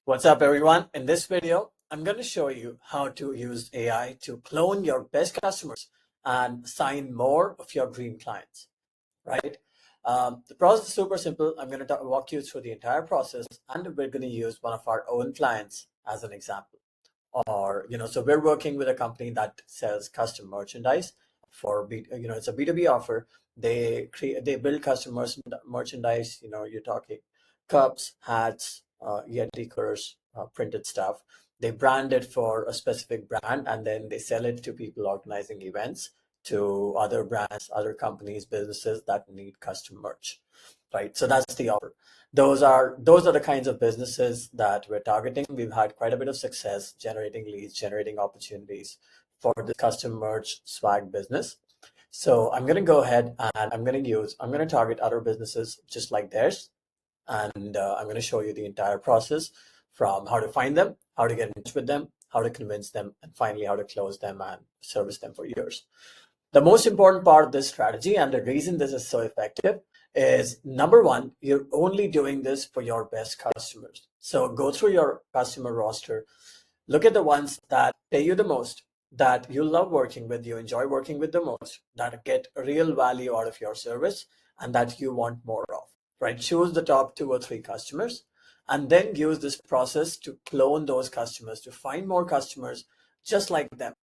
What's up, everyone? In this video, I'm going to show you how to use AI to clone your best customers and sign more of your dream clients, right? The process is super simple. I'm going to walk you through the entire process, and we're going to use one of our own clients as an example. So we're working with a company that sells custom merchandise for, it's a B2B offer. They build custom merchandise. You're talking cups, hats, Yeti colors, printed stuff. They brand it for a specific brand, and then they sell it to people organizing events, to other brands, other companies, businesses that need custom merch, right? So that's the offer. Those are the kinds of businesses that we're targeting. We've had quite a bit of success generating leads, generating opportunities for the custom merch swag business. So I'm going to go ahead and I'm going to target other businesses just like theirs. And I'm going to show you the entire process, from how to find them, how to get in touch with them, how to convince them, and finally how to close them and service them for years. The most important part of this strategy, and the reason this is so effective, is number one, you're only doing this for your best customers. So go through your customer roster, look at the ones that pay you the most, that you love working with, you enjoy working with the most, that get real value out of your service, and that you want more of, right? Choose the top 2 or 3 customers, and then use this process to clone those customers, to find more customers just like them,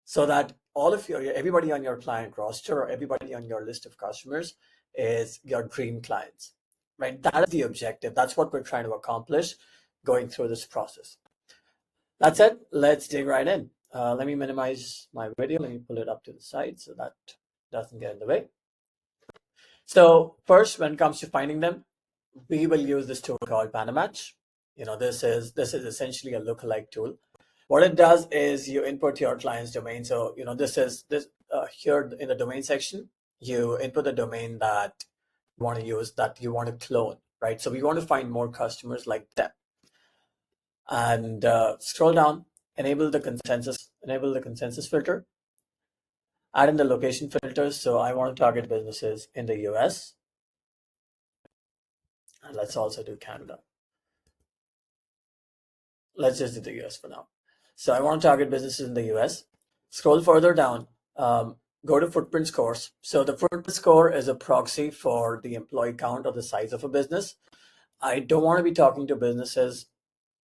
so that everybody on your client roster or everybody on your list of customers is your dream clients, right? That is the objective. That's what we're trying to accomplish going through this process. That's it. Let's dig right in. Let me minimize my video. Let me pull it up to the side so that doesn't get in the way. So first, when it comes to finding them, we will use this tool called PandaMatch. This is essentially a lookalike tool. What it does is you input your client's domain. So, here in the domain section, you input the domain that you want to use, that you want to clone, right? So we want to find more customers like them. And scroll down, enable the consensus filter, add in the location filters. So I want to target businesses in the US. And let's also do Canada. Let's just do the US for now. So I want to target businesses in the US. Scroll further down, go to footprint scores. So the footprint score is a proxy for the employee count or the size of a business. I don't want to be talking to businesses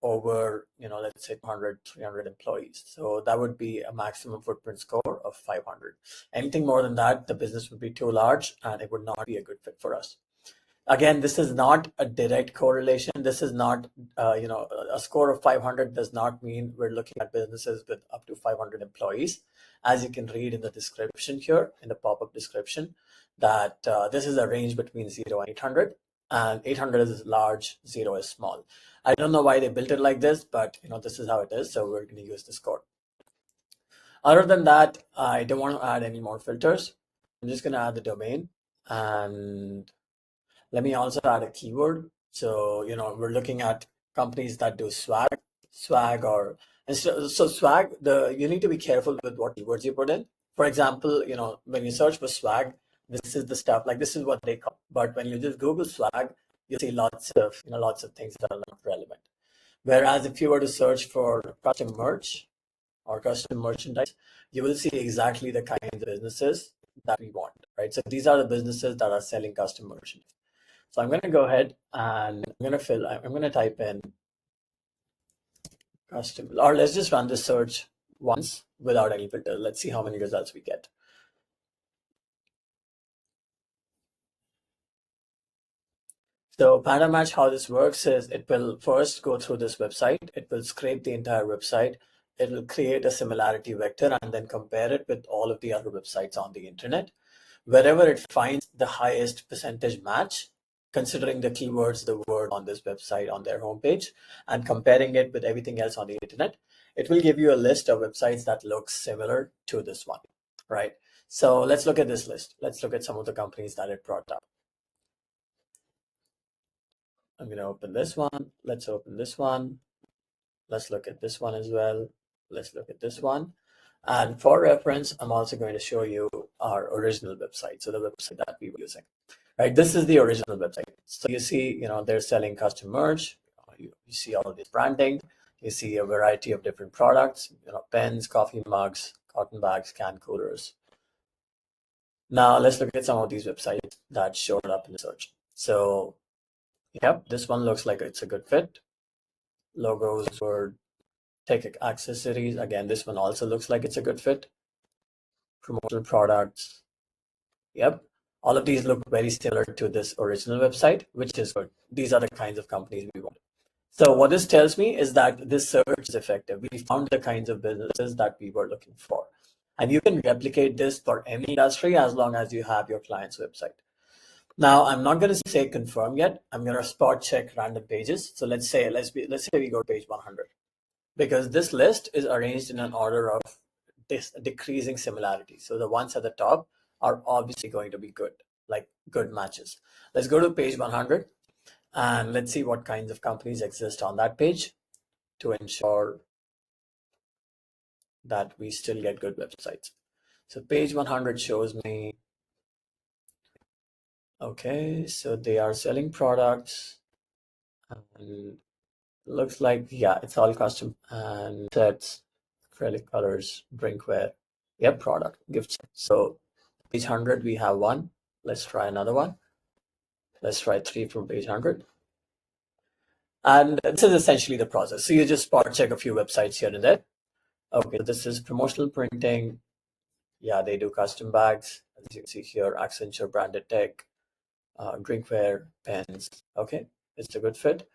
over, let's say 200, 300 employees. So that would be a maximum footprint score of 500. Anything more than that, the business would be too large and it would not be a good fit for us. Again, this is not a direct correlation. This is not, a score of 500 does not mean we're looking at businesses with up to 500 employees. As you can read in the description here, in the pop-up description, that this is a range between 0 and 800. And 800 is large, 0 is small. I don't know why they built it like this, but this is how it is. So we're going to use this score. Other than that, I don't want to add any more filters. I'm just going to add the domain, and let me also add a keyword. So, we're looking at companies that do swag, so swag, you need to be careful with what keywords you put in. For example, when you search for swag, this is the stuff, like this is what they call. But when you just Google swag, you see lots of things that are not relevant. Whereas if you were to search for custom merch or custom merchandise, you will see exactly the kinds of businesses that we want, right? So these are the businesses that are selling custom merchandise. So I'm going to go ahead and I'm going to type in custom, or let's just run this search once without any filter. Let's see how many results we get. So PandaMatch, how this works is it will first go through this website. It will scrape the entire website. It will create a similarity vector and then compare it with all of the other websites on the internet. Wherever it finds the highest percentage match, considering the keywords, the word on this website on their homepage, and comparing it with everything else on the internet, it will give you a list of websites that looks similar to this one, right? So let's look at this list. Let's look at some of the companies that it brought up. I'm going to open this one. Let's open this one. Let's look at this one as well. Let's look at this one. And for reference, I'm also going to show you our original website. So the website that we were using. Right, this is the original website. So you see, they're selling custom merch, you see all this branding, you see a variety of different products, pens, coffee mugs, cotton bags, can coolers. Now let's look at some of these websites that showed up in the search. So, yep, this one looks like it's a good fit. Logos, word, tech accessories. Again, this one also looks like it's a good fit. Promotional products. Yep. All of these look very similar to this original website, which is good. These are the kinds of companies we want. So what this tells me is that this search is effective. We found the kinds of businesses that we were looking for. And you can replicate this for any industry as long as you have your client's website. Now, I'm not going to say confirm yet. I'm going to spot check random pages. So let's say we go to page 100, because this list is arranged in an order of decreasing similarity. So the ones at the top are obviously going to be good, like good matches. Let's go to page 100 and let's see what kinds of companies exist on that page to ensure that we still get good websites. So page 100 shows me, okay, so they are selling products and looks like, yeah, it's all custom and sets, acrylic colors, drinkware. Yep, product, gifts. So page 100, we have one. Let's try another one. Let's try 3 from page 100. And this is essentially the process. So you just spot check a few websites here and there. Okay, so this is promotional printing. Yeah, they do custom bags. As you can see here, Accenture branded tech, drinkware, pens. Okay, it's a good fit.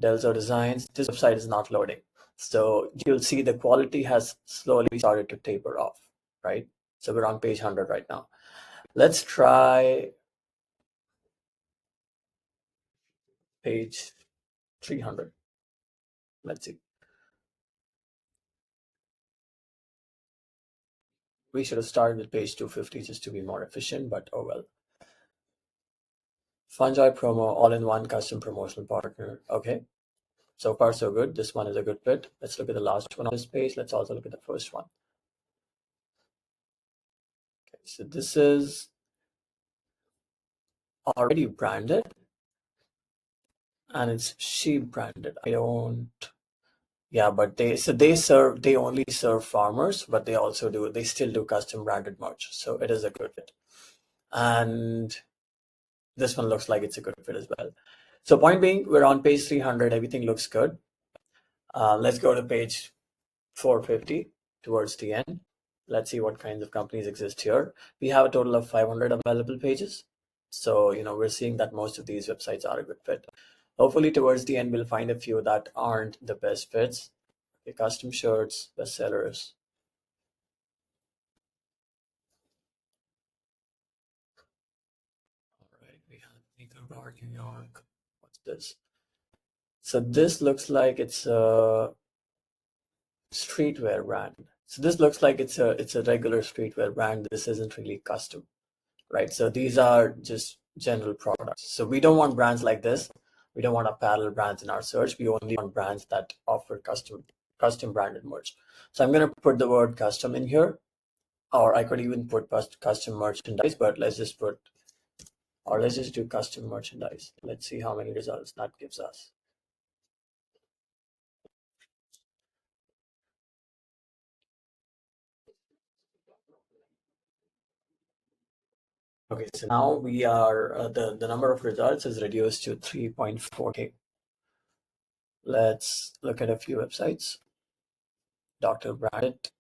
Delzo Designs. This website is not loading. So you'll see the quality has slowly started to taper off, right? So we're on page 100 right now. Let's try page 300. Let's see. We should have started with page 250 just to be more efficient, but oh well. Fungi promo, all-in-one custom promotional partner. Okay, so far so good. This one is a good fit. Let's look at the last one on this page. Let's also look at the first one. Okay, so this is already branded and it's sheep branded. I don't, yeah, but they only serve farmers, but they still do custom branded merch. So it is a good fit. And this one looks like it's a good fit as well. So point being, we're on page 300. Everything looks good. Let's go to page 450 towards the end. Let's see what kinds of companies exist here. We have a total of 500 available pages. So, we're seeing that most of these websites are a good fit. Hopefully towards the end, we'll find a few that aren't the best fits. Okay, custom shirts, bestsellers. All right, we have Maker Bar, New York. What's this? So this looks like it's a streetwear brand. So this looks like it's a regular streetwear brand. This isn't really custom, right? So these are just general products. So we don't want brands like this. We don't want apparel brands in our search. We only want brands that offer custom branded merch. So I'm going to put the word custom in here, or I could even put custom merchandise, but let's just do custom merchandise. Let's see how many results that gives us. Okay, so now we are, the number of results is reduced to 3.4K. Let's look at a few websites. Dr. Branded.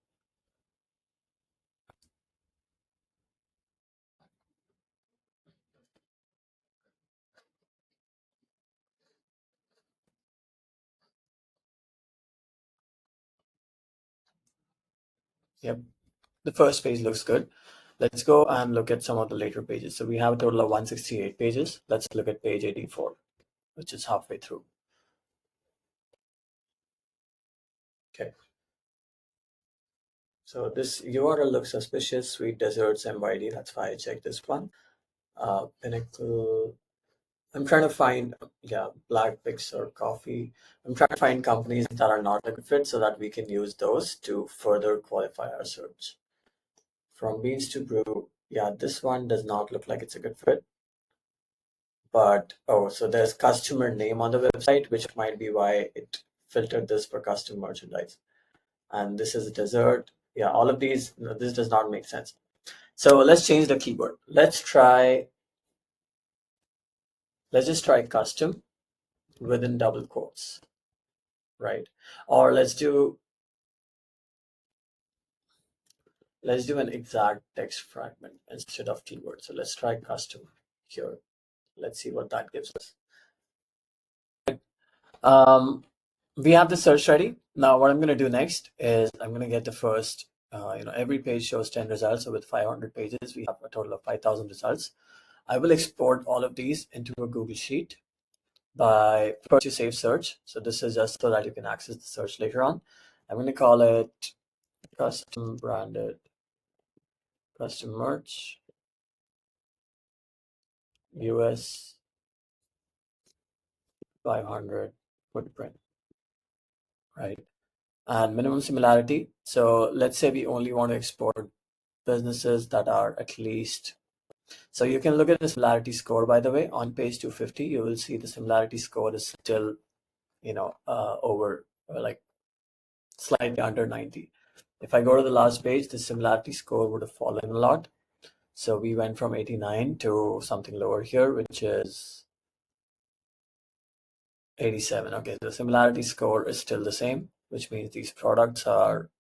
Yep, the first page looks good. Let's go and look at some of the later pages. So we have a total of 168 pages. Let's look at page 84, which is halfway through. Okay. So this URL looks suspicious. Sweet desserts MYD. That's why I checked this one. Pinnacle. I'm trying to find, Black Pix or Coffee. I'm trying to find companies that are not a good fit so that we can use those to further qualify our search. From beans to brew. Yeah, this one does not look like it's a good fit. but so there's customer name on the website, which might be why it filtered this for custom merchandise. And this is a dessert. Yeah, all of these, this does not make sense. So let's change the keyword. Let's just try custom within double quotes, right? Or let's do an exact text fragment instead of keyword. So let's try custom here. Let's see what that gives us. We have the search ready. Now what I'm going to do next is I'm going to get the first, every page shows 10 results. So with 500 pages, we have a total of 5,000 results. I will export all of these into a Google Sheet by first you save search. So this is just so that you can access the search later on. I'm going to call it custom branded, custom merch, US 500 footprint, right? And minimum similarity. So let's say we only want to export businesses that are at least, so you can look at the similarity score, by the way, on page 250, you will see the similarity score is still, over like slightly under 90. If I go to the last page, the similarity score would have fallen a lot. So we went from 89 to something lower here, which is 87. Okay, the similarity score is still the same, which means these products are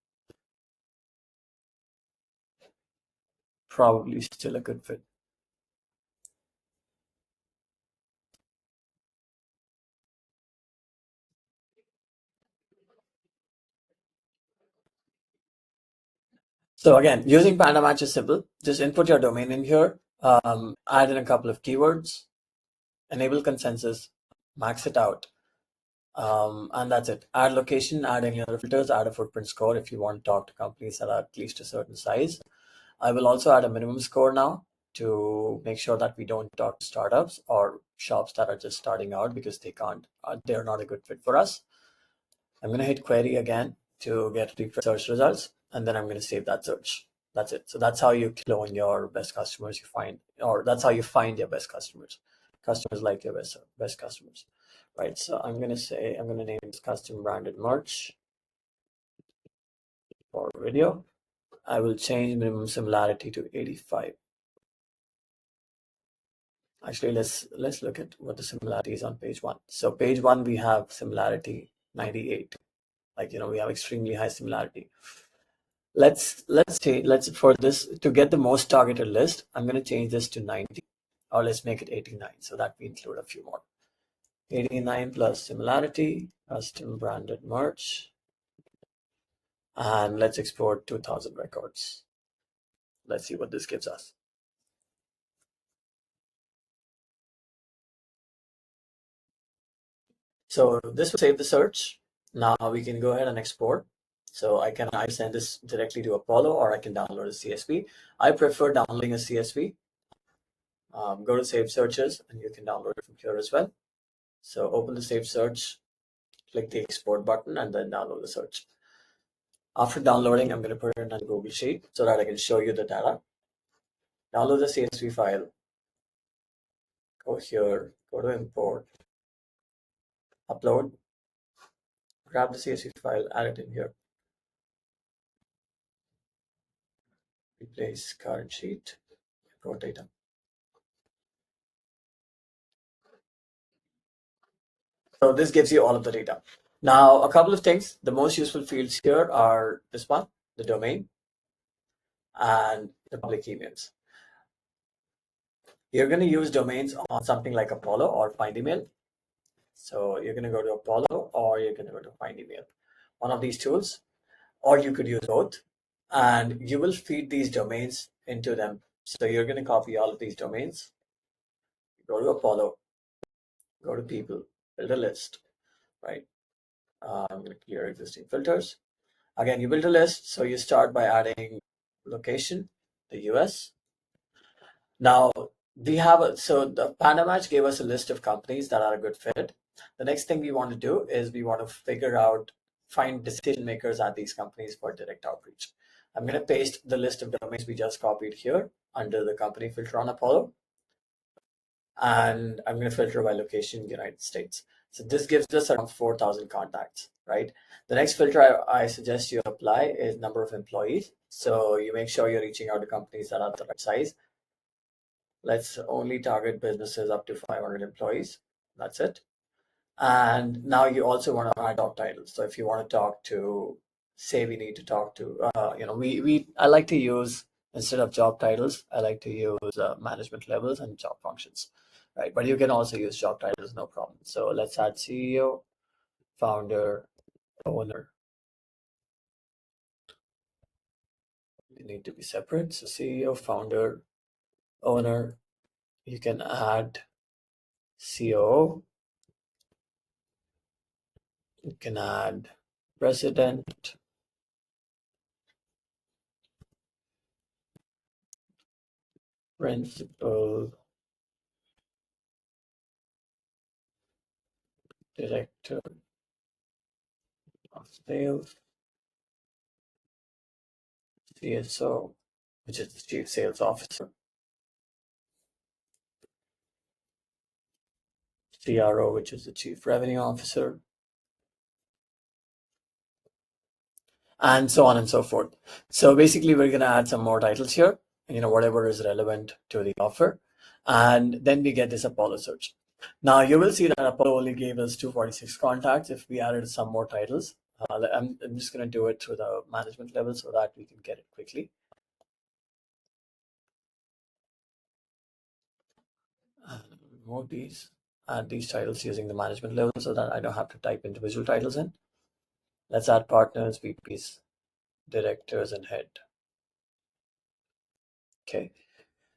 probably still a good fit. So again, using Panda Match is simple. Just input your domain in here, add in a couple of keywords, enable consensus, max it out, and that's it. Add location, add any other filters, add a footprint score if you want to talk to companies that are at least a certain size. I will also add a minimum score now to make sure that we don't talk to startups or shops that are just starting out because they're not a good fit for us. I'm going to hit query again to get search results, and then I'm going to save that search. That's it. So that's how you clone your best customers you find, or that's how you find your best customers. Customers like your best customers, right? So I'm going to name this custom branded merch for video. I will change minimum similarity to 85. Actually, let's look at what the similarity is on page 1. So page 1 we have similarity 98. Like we have extremely high similarity. Let's for this to get the most targeted list, I'm going to change this to 90, or let's make it 89 so that we include a few more. 89 plus similarity, custom branded merch, and let's export 2000 records. Let's see what this gives us. So this will save the search. Now we can go ahead and export. So I can either send this directly to Apollo or I can download a CSV. I prefer downloading a CSV. Go to Save Searches and you can download it from here as well. So open the Save Search, click the Export button, and then download the search. After downloading, I'm going to put it in a Google Sheet so that I can show you the data. Download the CSV file. Go here, go to Import, Upload, grab the CSV file, add it in here. Replace current sheet, import data. So this gives you all of the data. Now, a couple of things. The most useful fields here are this one, the domain, and the public emails. You're going to use domains on something like Apollo or Find Email. So you're going to go to Apollo or you're going to go to Find Email. One of these tools, or you could use both, and you will feed these domains into them. So you're going to copy all of these domains, go to Apollo, go to people, build a list, right? I'm going to clear existing filters. Again, you build a list. So you start by adding location, the US. Now so the Panda Match gave us a list of companies that are a good fit. The next thing we want to do is we want to find decision makers at these companies for direct outreach. I'm going to paste the list of domains we just copied here under the company filter on Apollo. and I'm going to filter by location, United States. So this gives us around 4,000 contacts, right? The next filter I suggest you apply is number of employees. So you make sure you're reaching out to companies that are the right size. Let's only target businesses up to 500 employees. That's it. And now you also want to add job titles. So if you want to talk to, say we need to talk to, I like to use, instead of job titles, I like to use management levels and job functions, right? But you can also use job titles, no problem. So let's add CEO, founder, owner. They need to be separate. So CEO, founder, owner. You can add COO. You can add president, principal, director of sales, CSO, which is the chief sales officer, CRO, which is the chief revenue officer, and so on and so forth. So basically, we're going to add some more titles here, whatever is relevant to the offer. And then we get this Apollo search. Now you will see that Apollo only gave us 246 contacts. If we added some more titles, I'm just going to do it through the management level so that we can get it quickly. Remove these, add these titles using the management level so that I don't have to type individual titles in. Let's add partners, VPs, directors, and head. Okay.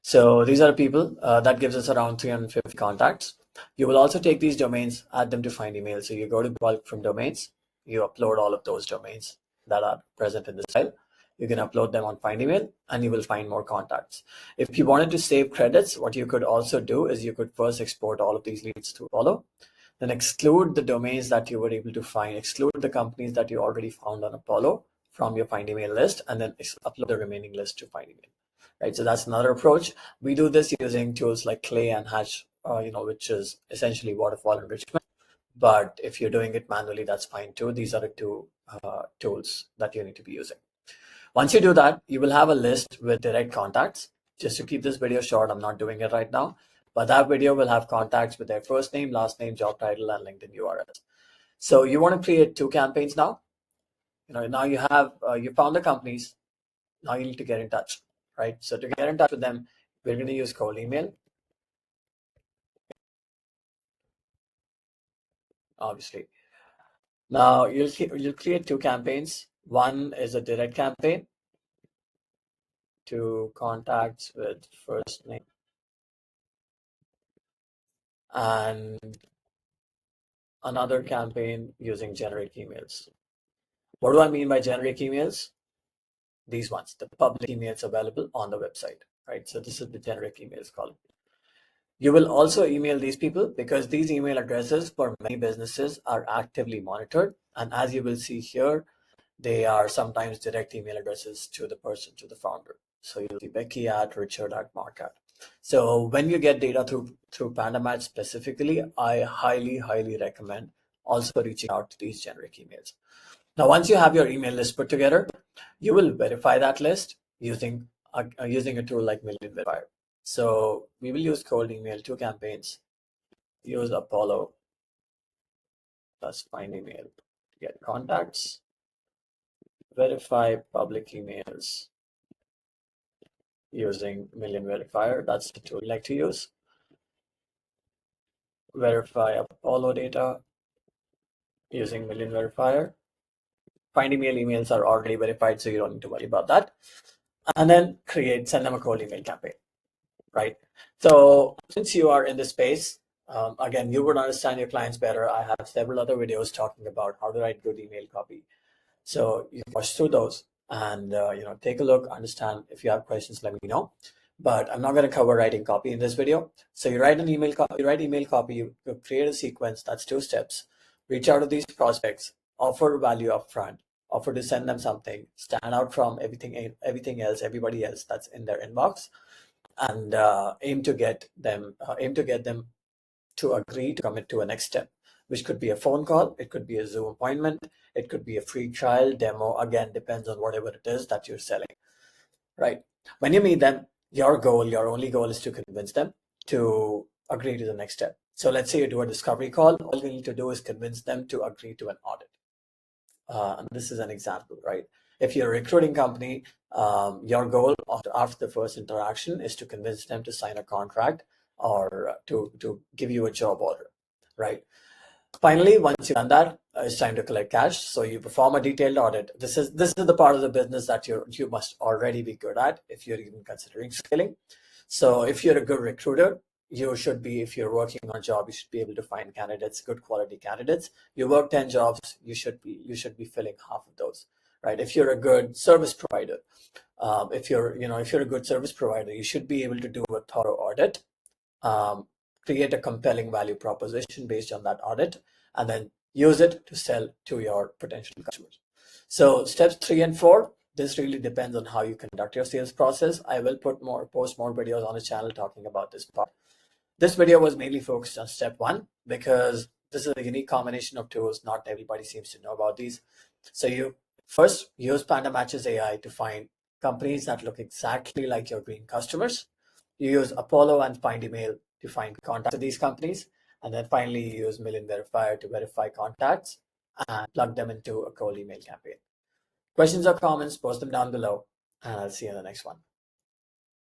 So these are people that gives us around 350 contacts. You will also take these domains, add them to find email. So you go to bulk from domains, you upload all of those domains that are present in this file. You can upload them on find email and you will find more contacts. If you wanted to save credits, what you could also do is you could first export all of these leads to Apollo, then exclude the domains that you were able to find, exclude the companies that you already found on Apollo from your find email list, and then upload the remaining list to find email. Right, so that's another approach. We do this using tools like Clay and Hatch, which is essentially waterfall enrichment. But if you're doing it manually, that's fine too. These are the two tools that you need to be using. Once you do that, you will have a list with direct contacts. Just to keep this video short, I'm not doing it right now, but that video will have contacts with their first name, last name, job title, and LinkedIn URLs. So you want to create 2 campaigns now. Now you have you found the companies. Now you need to get in touch, right? So to get in touch with them, we're going to use cold email, obviously. Now you'll create 2 campaigns. One is a direct campaign to contacts with first name, and another campaign using generic emails. What do I mean by generic emails? These ones, the public emails available on the website, right? So this is the generic emails column. You will also email these people because these email addresses for many businesses are actively monitored. And as you will see here, they are sometimes direct email addresses to the person, to the founder. So you'll see Becky at Richard at Mark at. So when you get data through PandaMatch specifically, I highly recommend also reaching out to these generic emails. Now, once you have your email list put together, you will verify that list using a tool like Million Verifier. So we will use cold email, 2 campaigns, use Apollo plus find email to get contacts, verify public emails using Million Verifier. That's the tool we like to use. Verify Apollo data using Million Verifier. Find email emails are already verified, so you don't need to worry about that. And then send them a cold email campaign, right? So since you are in this space, again, you would understand your clients better. I have several other videos talking about how to write good email copy. So you watch through those and take a look, understand. If you have questions, let me know. But I'm not going to cover writing copy in this video. So you write email copy, you create a sequence. That's 2 steps. Reach out to these prospects, offer value upfront, offer to send them something, stand out from everything else, everybody else that's in their inbox, and aim to get them to agree to commit to a next step, which could be a phone call, it could be a Zoom appointment, it could be a free trial demo. Again, depends on whatever it is that you're selling, right? When you meet them, your only goal is to convince them to agree to the next step. So let's say you do a discovery call. All you need to do is convince them to agree to an audit. And this is an example, right? If you're a recruiting company, your goal after the first interaction is to convince them to sign a contract or to give you a job order, right? Finally, once you've done that, it's time to collect cash. So you perform a detailed audit. This is the part of the business that you must already be good at if you're even considering scaling. So if you're a good recruiter, you should be, if you're working on a job, you should be able to find candidates, good quality candidates. You work 10 jobs, you should be filling half of those, right? If you're a good service provider, if you're a good service provider, you should be able to do a thorough audit, create a compelling value proposition based on that audit, and then use it to sell to your potential customers. So steps 3 and 4, this really depends on how you conduct your sales process. I will post more videos on the channel talking about this part. This video was mainly focused on step 1 because this is a unique combination of tools. Not everybody seems to know about these. So you first use Panda Matches AI to find companies that look exactly like your dream customers. You use Apollo and Find Email to find contacts of these companies. And then finally, you use Million Verifier to verify contacts and plug them into a cold email campaign. Questions or comments, post them down below, and I'll see you in the next one.